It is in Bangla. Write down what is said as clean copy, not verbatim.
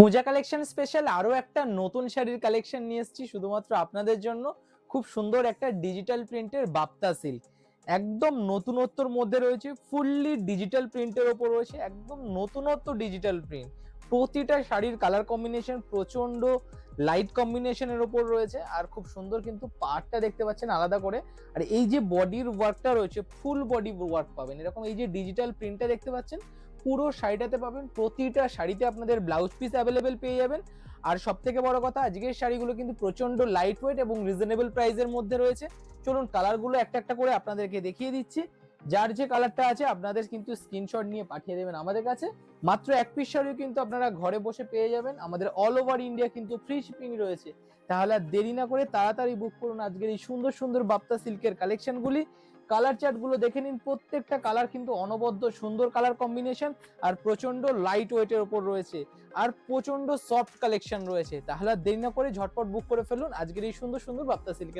পূজা কালেকশন স্পেশাল আরো একটা নতুন শাড়ির কালেকশন নিয়ে এসেছি শুধুমাত্র আপনাদের জন্য। খুব সুন্দর একটা ডিজিটাল প্রিন্টের বাপ্তা সিল্ক, একদম নতুনত্বর মধ্যে রয়েছে, ফুললি ডিজিটাল প্রিন্টের ওপর রয়েছে, একদম নতুনত্ব ডিজিটাল প্রিন্ট। প্রতিটা শাড়ির কালার কম্বিনেশন প্রচন্ড লাইট কম্বিনেশনের ওপর রয়েছে, আর খুব সুন্দর কিন্তু পার্টটা দেখতে পাচ্ছেন আলাদা করে। আর এই যে বডির ওয়ার্কটা রয়েছে, ফুল বডি ওয়ার্ক পাবেন এরকম। এই যে ডিজিটাল প্রিন্টটা দেখতে পাচ্ছেন পুরো শাড়িটাতে পাবেন, প্রতিটা শাড়িতে আপনাদের ব্লাউজ পিস অ্যাভেলেবেল পেয়ে যাবেন। আর সব থেকে বড় কথা, আজকের শাড়িগুলো কিন্তু প্রচন্ড লাইট ওয়েট এবং রিজনেবল প্রাইসের মধ্যে রয়েছে। চলুন কালারগুলো একটা একটা করে আপনাদেরকে দেখিয়ে দিচ্ছি। যার যে কালারটা আছে আপনাদের কিন্তু স্ক্রিনশট নিয়ে পাঠিয়ে দেবেন আমাদের কাছে। মাত্র এক পিস শাড়িও কিন্তু আপনারা ঘরে বসে পেয়ে যাবেন। আমাদের অল ওভার ইন্ডিয়া কিন্তু ফ্রি শিপিং রয়েছে। তাহলে আর দেরি না করে তাড়াতাড়ি বুক করুন আজকের এই সুন্দর সুন্দর বাপ্তা সিল্কের কালেকশনগুলি। কালার চার্ট গুলো দেখে নিন, প্রত্যেকটা কালার কিন্তু অনবদ্য সুন্দর কালার কম্বিনেশন, আর প্রচন্ড লাইট ওয়েটের উপর রয়েছে, আর প্রচন্ড সফট কালেকশন রয়েছে। তাহলে আর দেরি না করে ঝটপট বুক করে ফেলুন আজকের এই সুন্দর সুন্দর বাপ্তা সিল্কের